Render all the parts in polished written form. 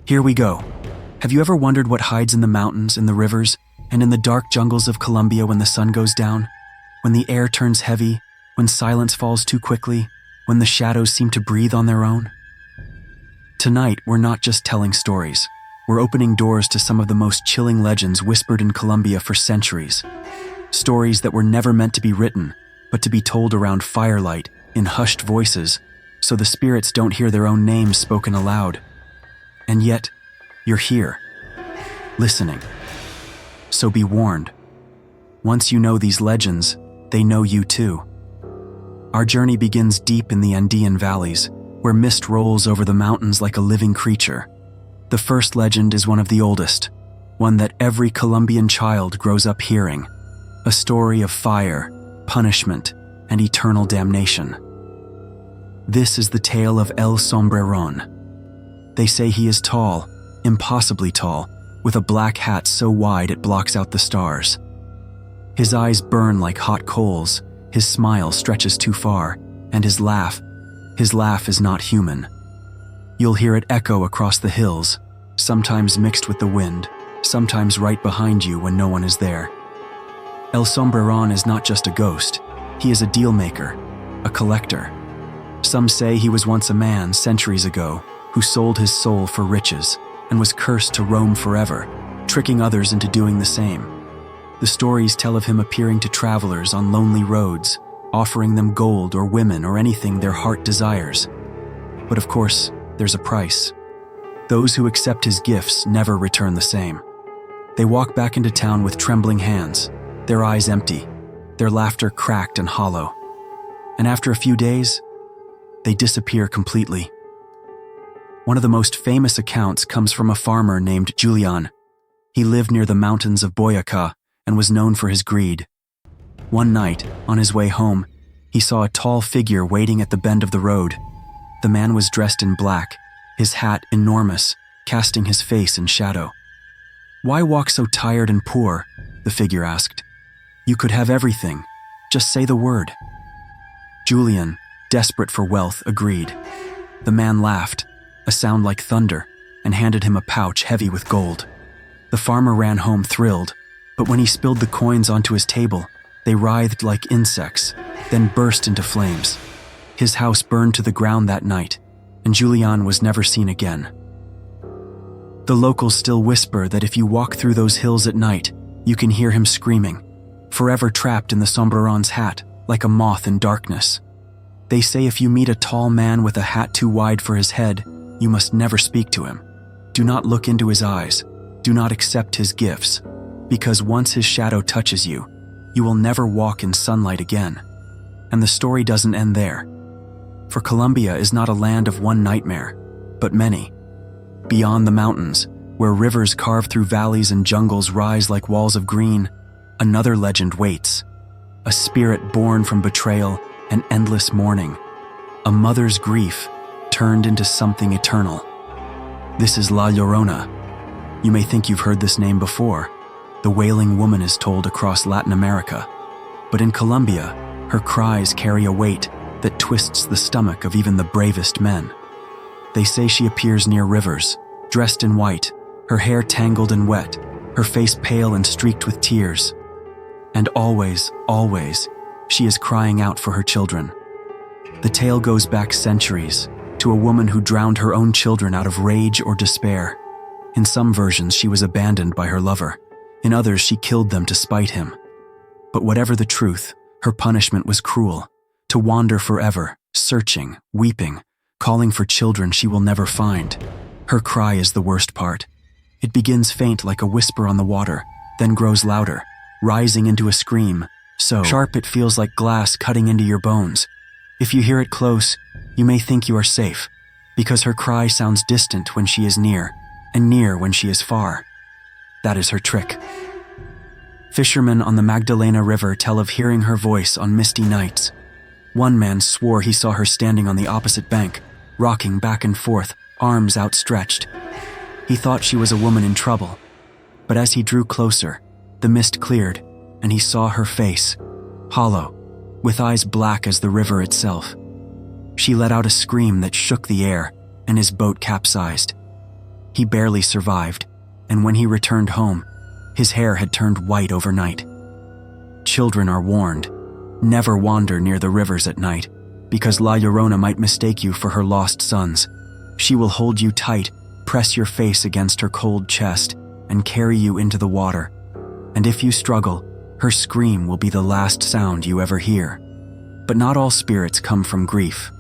Here we go. Have you ever wondered what hides in the mountains, in the rivers, and in the dark jungles of Colombia when the sun goes down? When the air turns heavy, when silence falls too quickly, when the shadows seem to breathe on their own? Tonight, we're not just telling stories. We're opening doors to some of the most chilling legends whispered in Colombia for centuries. Stories that were never meant to be written, but to be told around firelight, in hushed voices, so the spirits don't hear their own names spoken aloud. And yet, you're here, listening. So be warned. Once you know these legends, they know you too. Our journey begins deep in the Andean valleys, where mist rolls over the mountains like a living creature. The first legend is one of the oldest, one that every Colombian child grows up hearing, a story of fire, punishment, and eternal damnation. This is the tale of El Sombreron. They say he is tall, impossibly tall, with a black hat so wide it blocks out the stars. His eyes burn like hot coals, his smile stretches too far, and his laugh is not human. You'll hear it echo across the hills, sometimes mixed with the wind, sometimes right behind you when no one is there. El Sombreron is not just a ghost, he is a deal maker, a collector. Some say he was once a man centuries ago who sold his soul for riches and was cursed to roam forever, tricking others into doing the same. The stories tell of him appearing to travelers on lonely roads, offering them gold or women or anything their heart desires. But of course, there's a price. Those who accept his gifts never return the same. They walk back into town with trembling hands, their eyes empty, their laughter cracked and hollow. And after a few days, they disappear completely. One of the most famous accounts comes from a farmer named Julian. He lived near the mountains of Boyacá and was known for his greed. One night, on his way home, he saw a tall figure waiting at the bend of the road. The man was dressed in black, his hat enormous, casting his face in shadow. "Why walk so tired and poor?" the figure asked. "You could have everything. Just say the word." Julian, desperate for wealth, agreed. The man laughed, a sound like thunder, and handed him a pouch heavy with gold. The farmer ran home thrilled, but when he spilled the coins onto his table, they writhed like insects, then burst into flames. His house burned to the ground that night, and Julian was never seen again. The locals still whisper that if you walk through those hills at night, you can hear him screaming, forever trapped in the Sombreron's hat, like a moth in darkness. They say if you meet a tall man with a hat too wide for his head, you must never speak to him. Do not look into his eyes. Do not accept his gifts, because once his shadow touches you, you will never walk in sunlight again. And the story doesn't end there. For Colombia is not a land of one nightmare, but many. Beyond the mountains, where rivers carved through valleys and jungles rise like walls of green, another legend waits. A spirit born from betrayal and endless mourning. A mother's grief turned into something eternal. This is La Llorona. You may think you've heard this name before. The wailing woman is told across Latin America. But in Colombia, her cries carry a weight that twists the stomach of even the bravest men. They say she appears near rivers, dressed in white, her hair tangled and wet, her face pale and streaked with tears. And always, always, she is crying out for her children. The tale goes back centuries, to a woman who drowned her own children out of rage or despair. In some versions, she was abandoned by her lover. In others, she killed them to spite him. But whatever the truth, her punishment was cruel. To wander forever, searching, weeping, calling for children she will never find. Her cry is the worst part. It begins faint like a whisper on the water, then grows louder, rising into a scream, so sharp it feels like glass cutting into your bones. If you hear it close, you may think you are safe, because her cry sounds distant when she is near, and near when she is far. That is her trick. Fishermen on the Magdalena River tell of hearing her voice on misty nights. One man swore he saw her standing on the opposite bank, rocking back and forth, arms outstretched. He thought she was a woman in trouble, but as he drew closer, the mist cleared, and he saw her face, hollow, with eyes black as the river itself. She let out a scream that shook the air, and his boat capsized. He barely survived, and when he returned home, his hair had turned white overnight. Children are warned, never wander near the rivers at night, because La Llorona might mistake you for her lost sons. She will hold you tight, press your face against her cold chest, and carry you into the water. And if you struggle, her scream will be the last sound you ever hear. But not all spirits come from grief.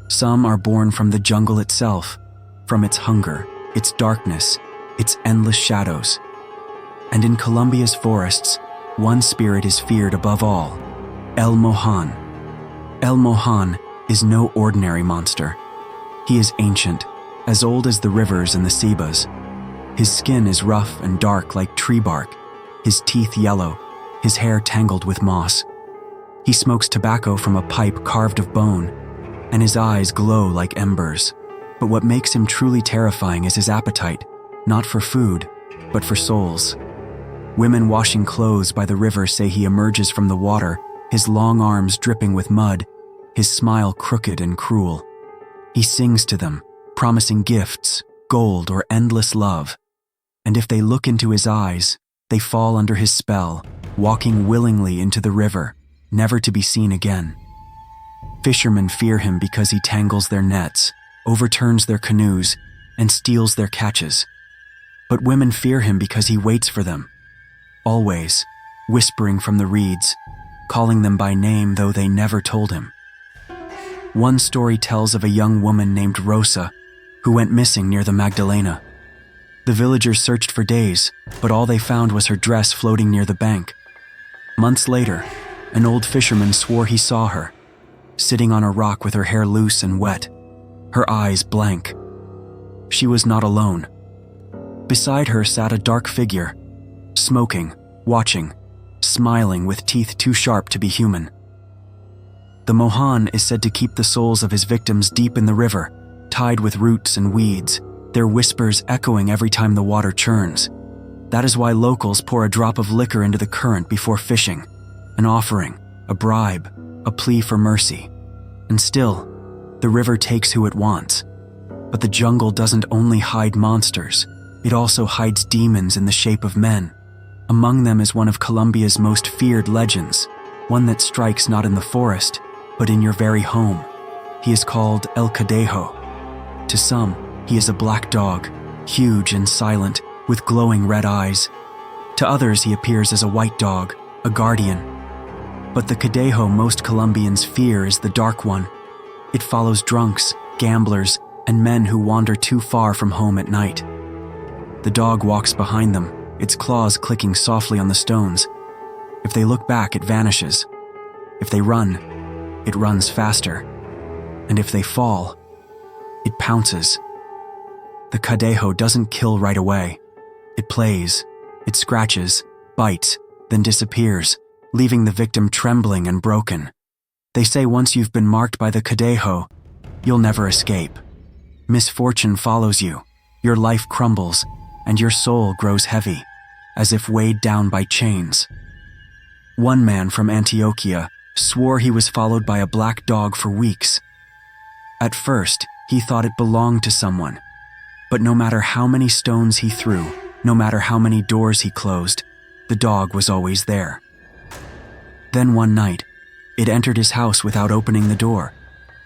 Some are born from the jungle itself, from its hunger, its darkness, its endless shadows. And in Colombia's forests, one spirit is feared above all, El Mohan. El Mohan is no ordinary monster. He is ancient, as old as the rivers and the Cebas. His skin is rough and dark like tree bark, his teeth yellow, his hair tangled with moss. He smokes tobacco from a pipe carved of bone, and his eyes glow like embers. But what makes him truly terrifying is his appetite, not for food, but for souls. Women washing clothes by the river say he emerges from the water, his long arms dripping with mud, his smile crooked and cruel. He sings to them, promising gifts, gold, or endless love. And if they look into his eyes, they fall under his spell, walking willingly into the river, never to be seen again. Fishermen fear him because he tangles their nets, overturns their canoes, and steals their catches. But women fear him because he waits for them, always, whispering from the reeds, calling them by name though they never told him. One story tells of a young woman named Rosa, who went missing near the Magdalena. The villagers searched for days, but all they found was her dress floating near the bank. Months later, an old fisherman swore he saw her, sitting on a rock with her hair loose and wet, her eyes blank. She was not alone. Beside her sat a dark figure, smoking, watching, smiling with teeth too sharp to be human. The Mohan is said to keep the souls of his victims deep in the river, tied with roots and weeds, their whispers echoing every time the water churns. That is why locals pour a drop of liquor into the current before fishing, an offering, a bribe, a plea for mercy. And still, the river takes who it wants. But the jungle doesn't only hide monsters, it also hides demons in the shape of men. Among them is one of Colombia's most feared legends, one that strikes not in the forest, but in your very home. He is called El Cadejo. To some, he is a black dog, huge and silent, with glowing red eyes. To others, he appears as a white dog, a guardian. But the Cadejo most Colombians fear is the dark one. It follows drunks, gamblers, and men who wander too far from home at night. The dog walks behind them, its claws clicking softly on the stones. If they look back, it vanishes. If they run, it runs faster. And if they fall, it pounces. The Cadejo doesn't kill right away. It plays, it scratches, bites, then disappears, leaving the victim trembling and broken. They say once you've been marked by the Cadejo, you'll never escape. Misfortune follows you, your life crumbles, and your soul grows heavy, as if weighed down by chains. One man from Antioquia swore he was followed by a black dog for weeks. At first, he thought it belonged to someone, but no matter how many stones he threw, no matter how many doors he closed, the dog was always there. Then one night, it entered his house without opening the door.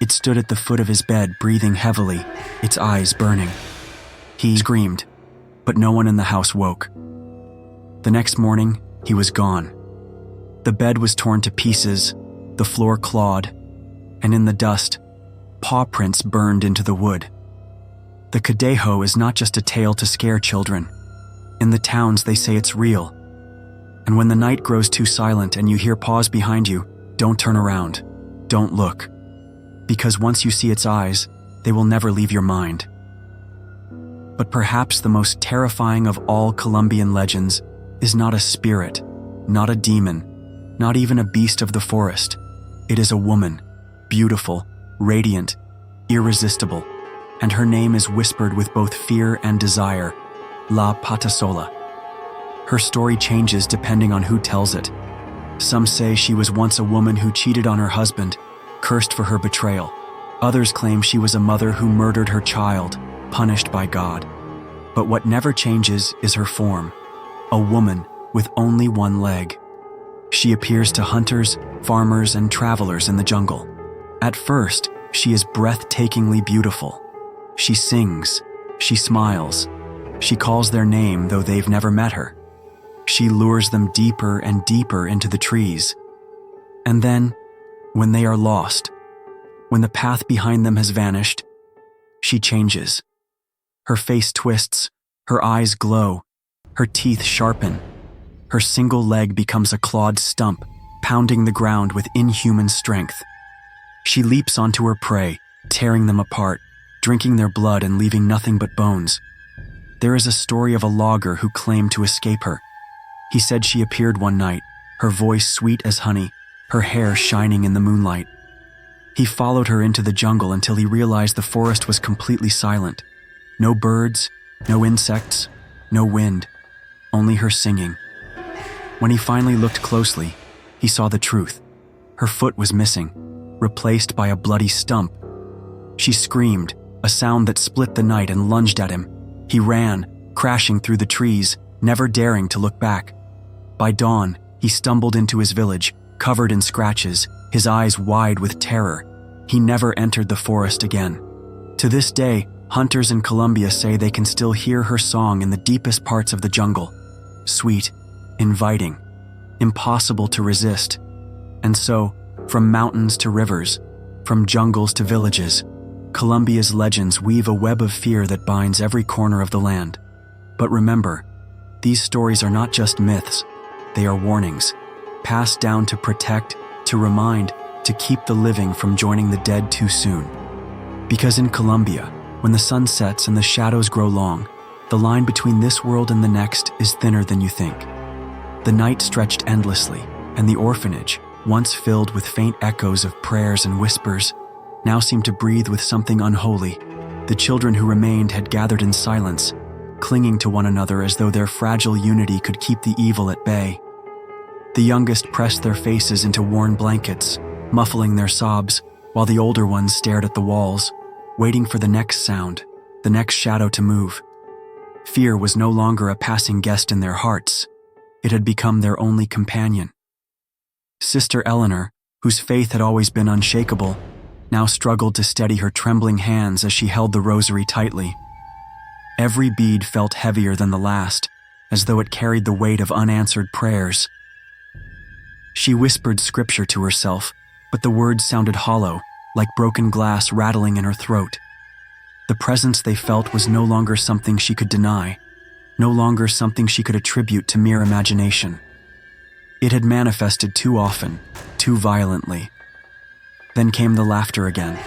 It stood at the foot of his bed, breathing heavily, its eyes burning. He screamed, but no one in the house woke. The next morning, he was gone. The bed was torn to pieces, the floor clawed, and in the dust, paw prints burned into the wood. The Cadejo is not just a tale to scare children. In the towns, they say it's real. And when the night grows too silent and you hear paws behind you, don't turn around. Don't look. Because once you see its eyes, they will never leave your mind. But perhaps the most terrifying of all Colombian legends is not a spirit, not a demon, not even a beast of the forest. It is a woman, beautiful, radiant, irresistible, and her name is whispered with both fear and desire, La Patasola. Her story changes depending on who tells it. Some say she was once a woman who cheated on her husband, cursed for her betrayal. Others claim she was a mother who murdered her child, punished by God. But what never changes is her form, a woman with only one leg. She appears to hunters, farmers, and travelers in the jungle. At first, she is breathtakingly beautiful. She sings, she smiles, she calls their name though they've never met her. She lures them deeper and deeper into the trees. And then, when they are lost, when the path behind them has vanished, she changes. Her face twists, her eyes glow, her teeth sharpen. Her single leg becomes a clawed stump, pounding the ground with inhuman strength. She leaps onto her prey, tearing them apart, drinking their blood and leaving nothing but bones. There is a story of a logger who claimed to escape her. He said she appeared one night, her voice sweet as honey, her hair shining in the moonlight. He followed her into the jungle until he realized the forest was completely silent. No birds, no insects, no wind, only her singing. When he finally looked closely, he saw the truth. Her foot was missing, replaced by a bloody stump. She screamed, a sound that split the night, and lunged at him. He ran, crashing through the trees, never daring to look back. By dawn, he stumbled into his village, covered in scratches, his eyes wide with terror. He never entered the forest again. To this day, hunters in Colombia say they can still hear her song in the deepest parts of the jungle. Sweet, inviting, impossible to resist. And so, from mountains to rivers, from jungles to villages, Colombia's legends weave a web of fear that binds every corner of the land. But remember, these stories are not just myths, they are warnings, passed down to protect, to remind, to keep the living from joining the dead too soon. Because in Colombia, when the sun sets and the shadows grow long, the line between this world and the next is thinner than you think. The night stretched endlessly, and the orphanage, once filled with faint echoes of prayers and whispers, now seemed to breathe with something unholy. The children who remained had gathered in silence, clinging to one another as though their fragile unity could keep the evil at bay. The youngest pressed their faces into worn blankets, muffling their sobs, while the older ones stared at the walls, waiting for the next sound, the next shadow to move. Fear was no longer a passing guest in their hearts. It had become their only companion. Sister Eleanor, whose faith had always been unshakable, now struggled to steady her trembling hands as she held the rosary tightly. Every bead felt heavier than the last, as though it carried the weight of unanswered prayers. She whispered scripture to herself, but the words sounded hollow, like broken glass rattling in her throat. The presence they felt was no longer something she could deny, no longer something she could attribute to mere imagination. It had manifested too often, too violently. Then came the laughter again.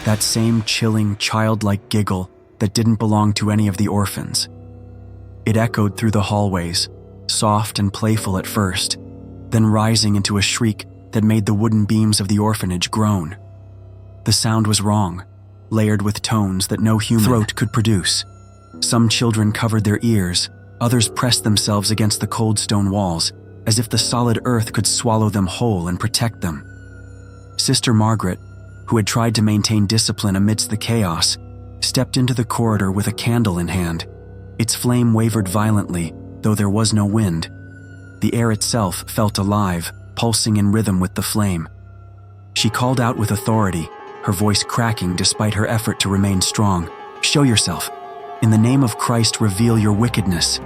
That same chilling, childlike giggle that didn't belong to any of the orphans. It echoed through the hallways, soft and playful at first, then rising into a shriek that made the wooden beams of the orphanage groan. The sound was wrong, layered with tones that no human throat could produce. Some children covered their ears, others pressed themselves against the cold stone walls, as if the solid earth could swallow them whole and protect them. Sister Margaret, who had tried to maintain discipline amidst the chaos, stepped into the corridor with a candle in hand. Its flame wavered violently, though there was no wind. The air itself felt alive, pulsing in rhythm with the flame. She called out with authority, her voice cracking despite her effort to remain strong. "Show yourself. In the name of Christ, reveal your wickedness."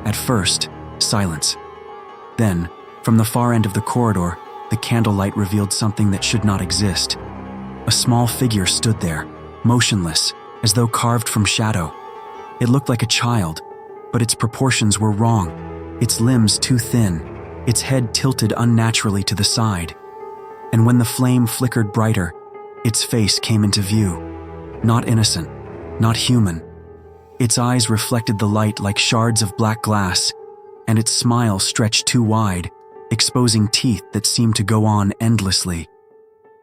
At first, silence. Then, from the far end of the corridor, the candlelight revealed something that should not exist. A small figure stood there, motionless, as though carved from shadow. It looked like a child, but its proportions were wrong, its limbs too thin, its head tilted unnaturally to the side. And when the flame flickered brighter, its face came into view. Not innocent, not human. Its eyes reflected the light like shards of black glass, and its smile stretched too wide, exposing teeth that seemed to go on endlessly.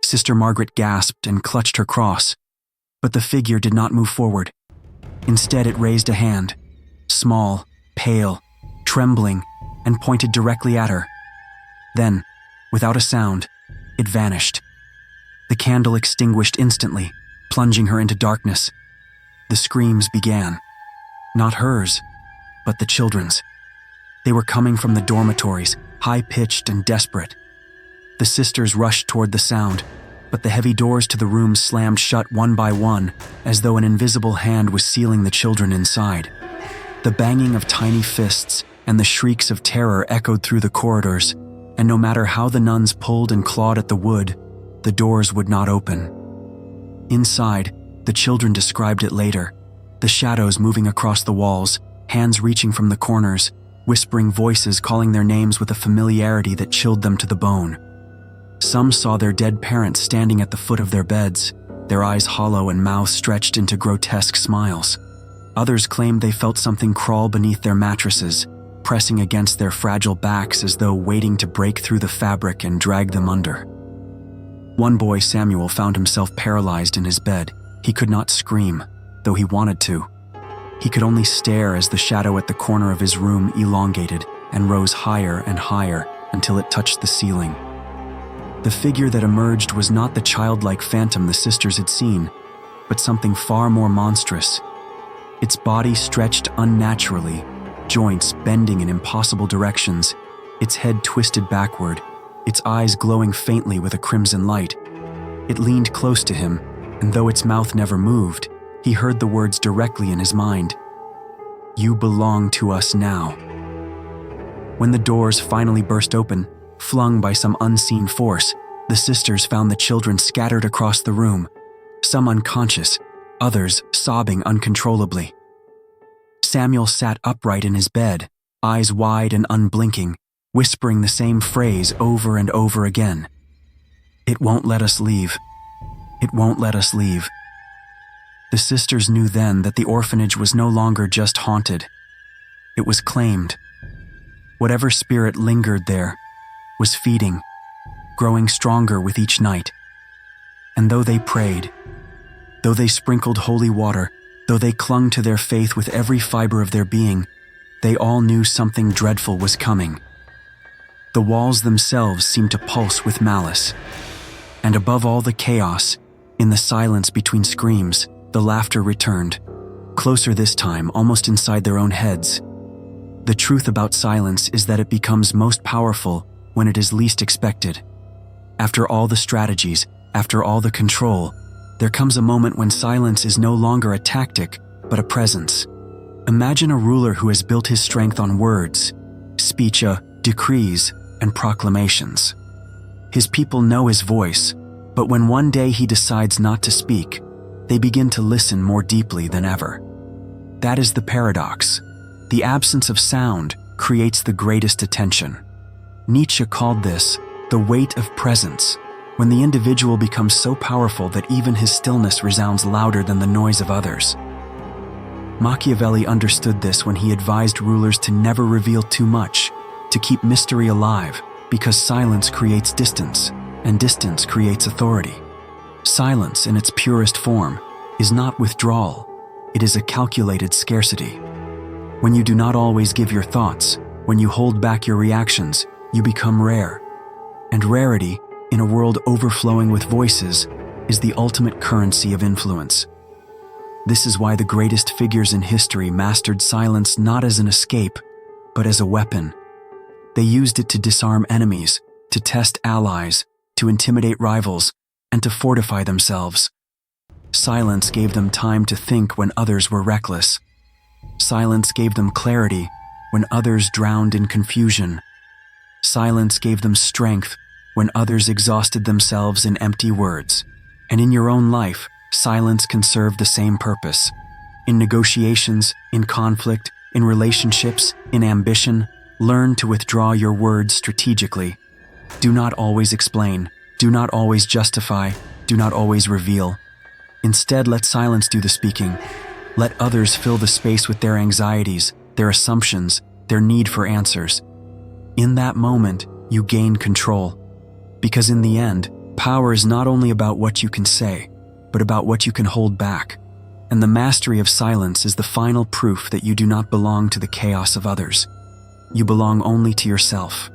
Sister Margaret gasped and clutched her cross, but the figure did not move forward. Instead, it raised a hand, small, pale, trembling, and pointed directly at her. Then, without a sound, it vanished. The candle extinguished instantly, plunging her into darkness. The screams began. Not hers, but the children's. They were coming from the dormitories, high-pitched and desperate. The sisters rushed toward the sound, but the heavy doors to the rooms slammed shut one by one, as though an invisible hand was sealing the children inside. The banging of tiny fists and the shrieks of terror echoed through the corridors, and no matter how the nuns pulled and clawed at the wood, the doors would not open. Inside, the children described it later, the shadows moving across the walls, hands reaching from the corners, whispering voices calling their names with a familiarity that chilled them to the bone. Some saw their dead parents standing at the foot of their beds, their eyes hollow and mouths stretched into grotesque smiles. Others claimed they felt something crawl beneath their mattresses, pressing against their fragile backs as though waiting to break through the fabric and drag them under. One boy, Samuel, found himself paralyzed in his bed. He could not scream, though he wanted to. He could only stare as the shadow at the corner of his room elongated and rose higher and higher until it touched the ceiling. The figure that emerged was not the childlike phantom the sisters had seen, but something far more monstrous. Its body stretched unnaturally, joints bending in impossible directions, its head twisted backward, its eyes glowing faintly with a crimson light. It leaned close to him, and though its mouth never moved, he heard the words directly in his mind. "You belong to us now." When the doors finally burst open, flung by some unseen force, the sisters found the children scattered across the room, some unconscious, others sobbing uncontrollably. Samuel sat upright in his bed, eyes wide and unblinking, whispering the same phrase over and over again. "It won't let us leave. It won't let us leave." The sisters knew then that the orphanage was no longer just haunted. It was claimed. Whatever spirit lingered there was feeding, growing stronger with each night. And though they prayed, though they sprinkled holy water, though they clung to their faith with every fiber of their being, they all knew something dreadful was coming. The walls themselves seemed to pulse with malice. And above all the chaos, in the silence between screams, the laughter returned, closer this time, almost inside their own heads. The truth about silence is that it becomes most powerful when it is least expected. After all the strategies, after all the control, there comes a moment when silence is no longer a tactic, but a presence. Imagine a ruler who has built his strength on words, speech, decrees, and proclamations. His people know his voice, but when one day he decides not to speak, they begin to listen more deeply than ever. That is the paradox. The absence of sound creates the greatest attention. Nietzsche called this the weight of presence, when the individual becomes so powerful that even his stillness resounds louder than the noise of others. Machiavelli understood this when he advised rulers to never reveal too much, to keep mystery alive, because silence creates distance, and distance creates authority. Silence, in its purest form, is not withdrawal, it is a calculated scarcity. When you do not always give your thoughts, when you hold back your reactions, you become rare. And rarity, in a world overflowing with voices, is the ultimate currency of influence. This is why the greatest figures in history mastered silence not as an escape, but as a weapon. They used it to disarm enemies, to test allies, to intimidate rivals, and to fortify themselves. Silence gave them time to think when others were reckless. Silence gave them clarity when others drowned in confusion. Silence gave them strength when others exhausted themselves in empty words. And in your own life, silence can serve the same purpose. In negotiations, in conflict, in relationships, in ambition, learn to withdraw your words strategically. Do not always explain. Do not always justify. Do not always reveal. Instead, let silence do the speaking. Let others fill the space with their anxieties, their assumptions, their need for answers. In that moment, you gain control. Because in the end, power is not only about what you can say, but about what you can hold back. And the mastery of silence is the final proof that you do not belong to the chaos of others. You belong only to yourself.